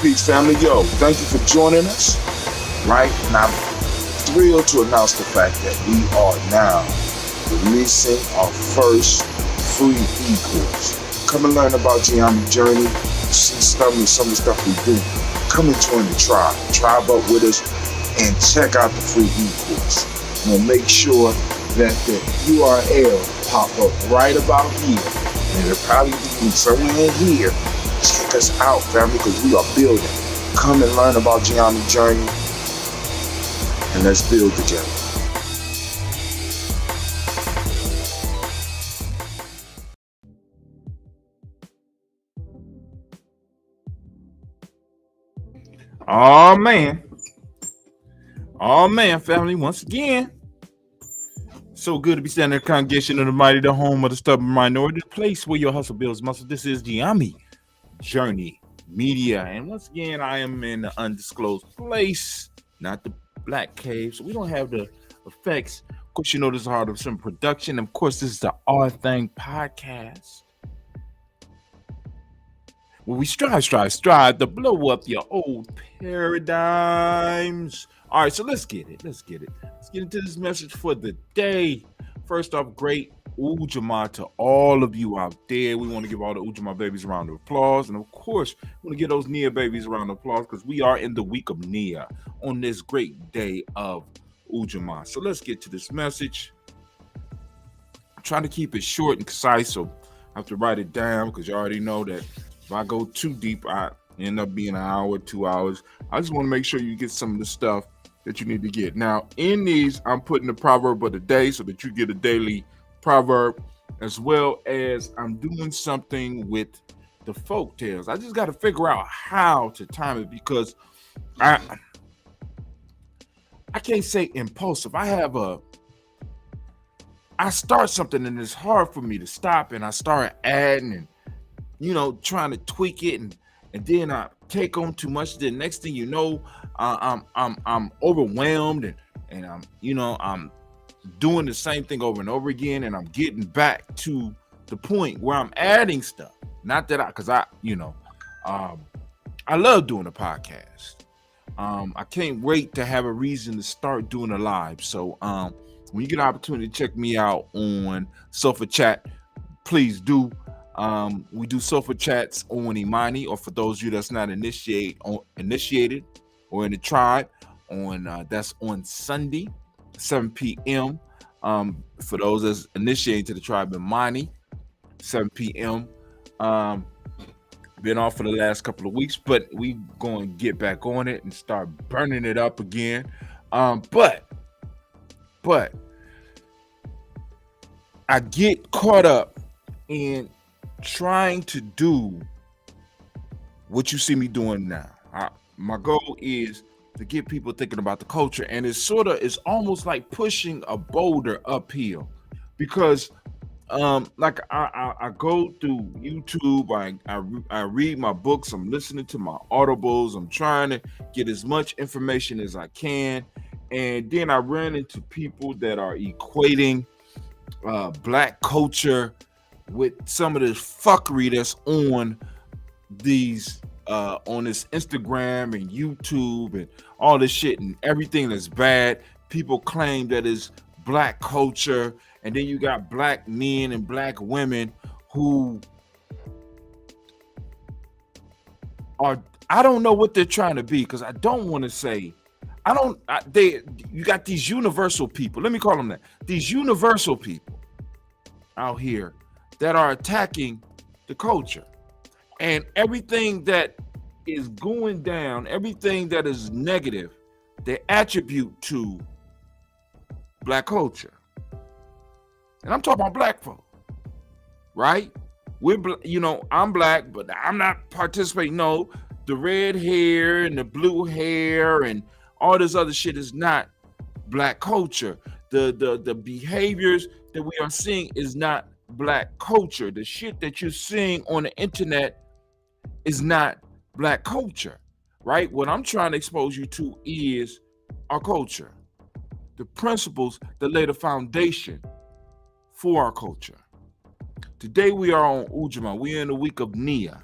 Peace, family. Yo, thank you for joining us. Right? And I'm thrilled to announce the fact that we are now releasing our first free e-course. Come and learn about Ujamaa journey, see some of the stuff we do. Come and join the tribe up with us, and check out the free e-course. We'll make sure that the URL pop up right about here, and it'll probably be somewhere in here. Check us out, family, because we are building. Come and learn about Ujamaa journey, and let's build together. Oh man, family, once again, so good to be standing in the congregation of the mighty, the home of the stubborn minority, the place where your hustle builds muscle. This is Ujamaa Journey Media, and once again, I am in the undisclosed place, not the black cave, so we don't have the effects. Of course, you know this is Heart of Some production. Of course, this is the Our Thing podcast, where we strive to blow up your old paradigms. All right, so let's get it. Let's get into this message for the day. First off, great Ujamaa to all of you out there. We want to give all the Ujamaa babies a round of applause. And of course, we want to give those Nia babies a round of applause because we are in the week of Nia on this great day of Ujamaa. So let's get to this message. I'm trying to keep it short and concise, so I have to write it down because you already know that if I go too deep, I end up being an hour, 2 hours. I just want to make sure you get some of the stuff that you need to get. Now, in these, I'm putting the proverb of the day so that you get a daily proverb, as well as I'm doing something with the folk tales. I just got to figure out how to time it because I can't say impulsive. I start something and it's hard for me to stop, and I start adding and trying to tweak it, and then I take on too much. The next thing you know, I'm overwhelmed, and I'm doing the same thing over and over again, and I'm getting back to the point where I'm adding stuff. Not that I love doing a podcast. I can't wait to have a reason to start doing a live. So when you get an opportunity to check me out on Sofa Chat, please do. We do sofa chats on Imani, or for those of you that's not initiated or in the tribe, that's on Sunday, 7 p.m. For those that's initiated to the tribe, Imani, 7 p.m. Been off for the last couple of weeks, but we going to get back on it and start burning it up again. But I get caught up in trying to do what you see me doing now. My goal is to get people thinking about the culture, and it's almost like pushing a boulder uphill, because I go through YouTube, I read my books, I'm listening to my audibles, I'm trying to get as much information as I can, and then I ran into people that are equating black culture with some of this fuckery that's on these on this Instagram and YouTube and all this shit, and everything that's bad. People claim that is black culture, and then you got black men and black women who are, I don't know what they're trying to be, because I don't want to say, you got these universal people, let me call them that, these universal people out here that are attacking the culture, and everything that is going down, everything that is negative, they attribute to black culture. And I'm talking about black folk, right? I'm black, but I'm not participating. No, the red hair and the blue hair and all this other shit is not black culture. The behaviors that we are seeing is not black culture. The shit that you're seeing on the internet is not black culture, right? What I'm trying to expose you to is our culture, the principles that lay the foundation for our culture. Today we are on Ujamaa. We're in the week of Nia,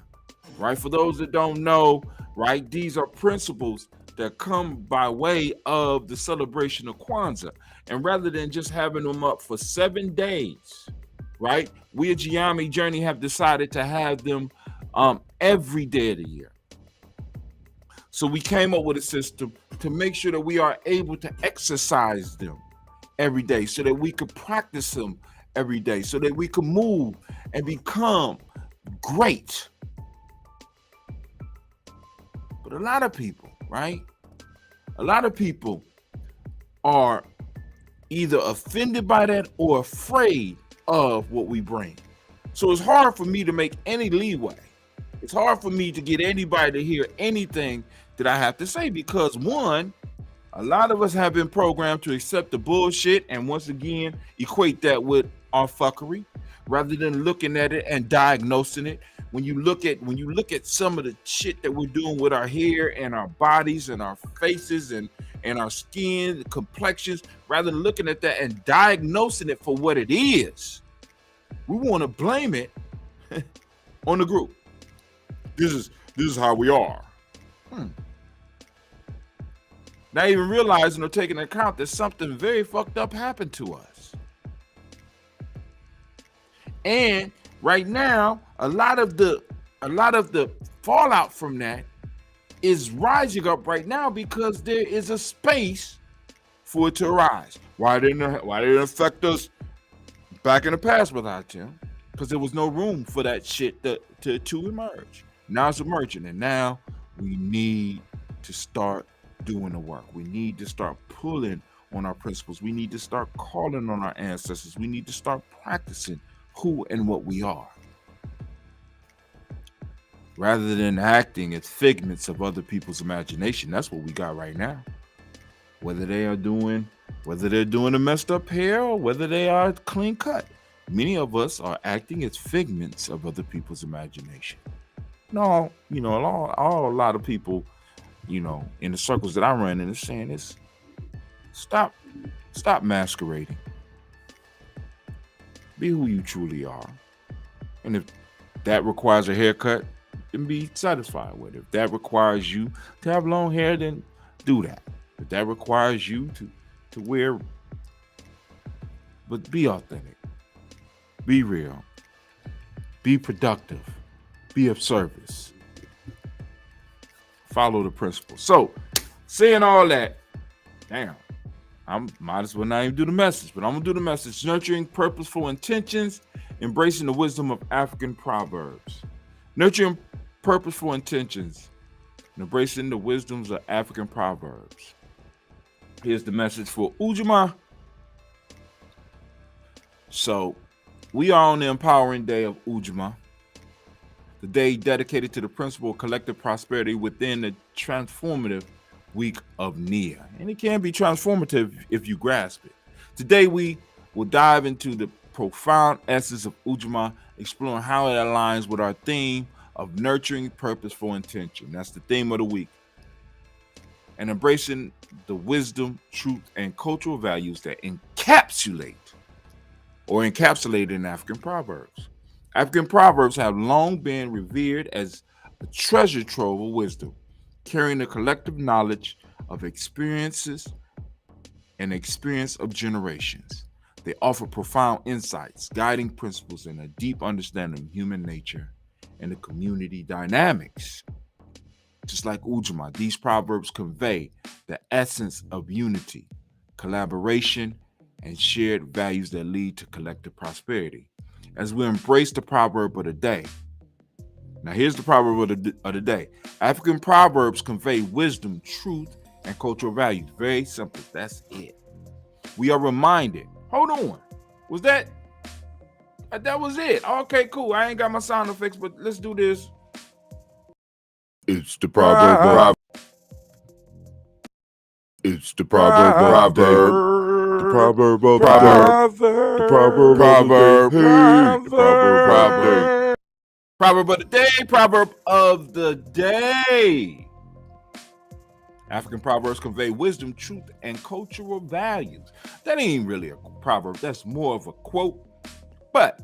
right? For those that don't know, right? These are principles that come by way of the celebration of Kwanzaa. And rather than just having them up for 7 days, right? We at Ujamaa Journey have decided to have them every day of the year. So we came up with a system to make sure that we are able to exercise them every day, so that we could practice them every day, so that we can move and become great. But a lot of people, right? A lot of people are either offended by that or afraid of what we bring. So it's hard for me to make any leeway. It's hard for me to get anybody to hear anything that I have to say, because one, a lot of us have been programmed to accept the bullshit and once again equate that with our fuckery, rather than looking at it and diagnosing it. When you look at some of the shit that we're doing with our hair and our bodies and our faces and our skin, the complexions, rather than looking at that and diagnosing it for what it is, we want to blame it on the group. This is how we are. Not even realizing or taking into account that something very fucked up happened to us. And right now, a lot of the fallout from that is rising up right now because there is a space for it to arise. Why didn't it affect us back in the past without Tim? Because there was no room for that shit to emerge. Now it's emerging, and now we need to start doing the work. We need to start pulling on our principles. We need to start calling on our ancestors. We need to start practicing who and what we are, rather than acting as figments of other people's imagination. That's what we got right now. Whether they're doing a messed up hair or whether they are clean cut, many of us are acting as figments of other people's imagination. No, a lot of people, in the circles that I run in, is saying is stop masquerading. Be who you truly are. And if that requires a haircut, then be satisfied with it. If that requires you to have long hair, then do that. If that requires you to wear, but be authentic. Be real. Be productive. Be of service. Follow the principles. So, saying all that, damn, I might as well not even do the message, but I'm gonna do the message. Nurturing purposeful intentions, embracing the wisdom of African proverbs. Nurturing purposeful intentions, embracing the wisdoms of African proverbs. Here's the message for Ujamaa. So, we are on the empowering day of Ujamaa, the day dedicated to the principle of collective prosperity within the transformative week of Nia. And it can be transformative if you grasp it. Today, we will dive into the profound essence of Ujamaa, exploring how it aligns with our theme of nurturing purposeful intention. That's the theme of the week. And embracing the wisdom, truth, and cultural values that encapsulated in African proverbs. African proverbs have long been revered as a treasure trove of wisdom, carrying the collective knowledge of experience of generations. They offer profound insights, guiding principles, and a deep understanding of human nature and the community dynamics. Just like Ujamaa, these proverbs convey the essence of unity, collaboration, and shared values that lead to collective prosperity. As we embrace the proverb of the day. Now, here's the proverb of the day. African proverbs convey wisdom, truth, and cultural values. Very simple. That's it. We are reminded. Hold on. Was that was it? Okay, cool. I ain't got my sound effects, but let's do this. It's the proverb. It's the proverb. The proverb of the day. Proverb of the day. Proverb of the day. African proverbs convey wisdom, truth, and cultural values. That ain't really a proverb. That's more of a quote. But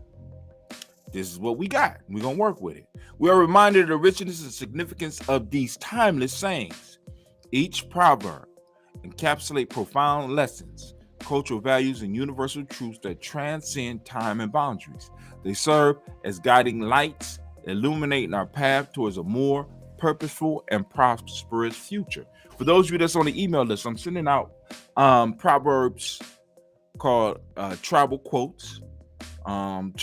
this is what we got. We're going to work with it. We are reminded of the richness and significance of these timeless sayings. Each proverb encapsulates profound lessons, cultural values, and universal truths that transcend time and boundaries. They serve as guiding lights, illuminating our path towards a more purposeful and prosperous future. For those of you that's on the email list, I'm sending out proverbs called tribal quotes. I'm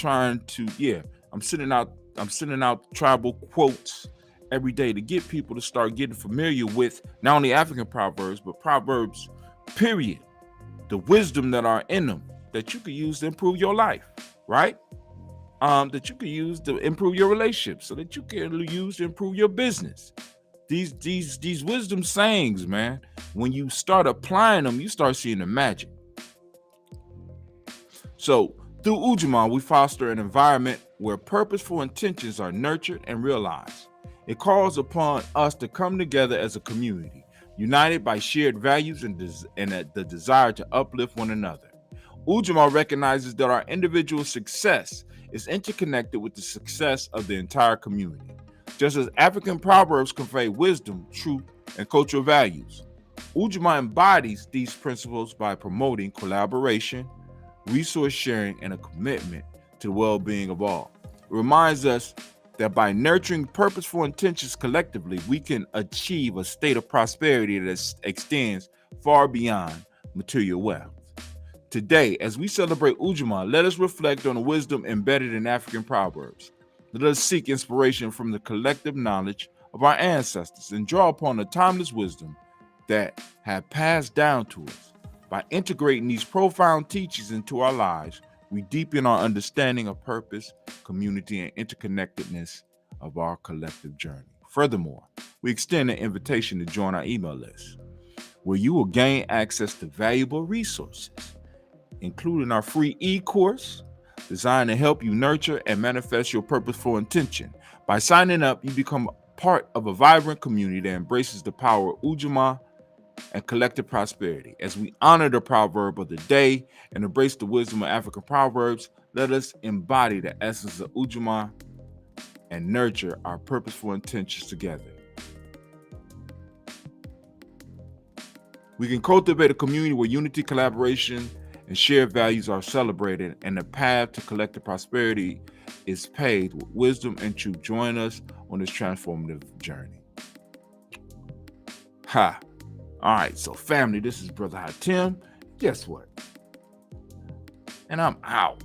sending out tribal quotes every day to get people to start getting familiar with not only African proverbs, but proverbs, period. The wisdom that are in them that you can use to improve your life, right? That you can use to improve your relationship, so that you can use to improve your business. These wisdom sayings, man, when you start applying them, you start seeing the magic. So through Ujamaa, we foster an environment where purposeful intentions are nurtured and realized. It calls upon us to come together as a community, united by shared values and the desire to uplift one another. Ujamaa recognizes that our individual success is interconnected with the success of the entire community. Just as African proverbs convey wisdom, truth, and cultural values, Ujamaa embodies these principles by promoting collaboration, resource sharing, and a commitment to the well-being of all. It reminds us that by nurturing purposeful intentions collectively, we can achieve a state of prosperity that extends far beyond material wealth. Today, as we celebrate Ujamaa, let us reflect on the wisdom embedded in African proverbs. Let us seek inspiration from the collective knowledge of our ancestors and draw upon the timeless wisdom that have passed down to us. By integrating these profound teachings into our lives, we deepen our understanding of purpose, community, and interconnectedness of our collective journey. Furthermore, we extend an invitation to join our email list, where you will gain access to valuable resources, including our free e-course designed to help you nurture and manifest your purposeful intention. By signing up, you become part of a vibrant community that embraces the power of Ujamaa and collective prosperity. As we honor the proverb of the day and embrace the wisdom of African proverbs, let us embody the essence of Ujamaa and nurture our purposeful intentions together. We can cultivate a community where unity, collaboration, and shared values are celebrated, and the path to collective prosperity is paved with wisdom and truth. Join us on this transformative journey. Ha! All right, so family, this is Brother Hatim. Guess what? And I'm out.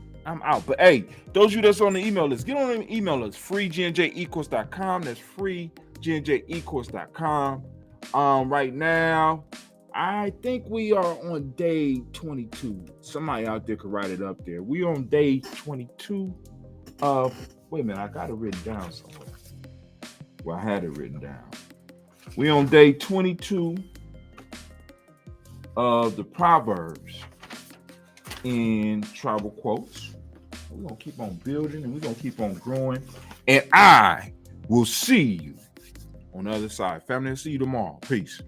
But hey, those of you that's on the email list, get on the email list, freegnjecourse.com. That's freegnjecourse.com. Right now, I think we are on day 22. Somebody out there could write it up there. We on day 22 of, wait a minute, I got it written down somewhere. Well, I had it written down. We on day 22 of the Proverbs in tribal quotes. We're going to keep on building and we're going to keep on growing. And I will see you on the other side. Family, I'll see you tomorrow. Peace.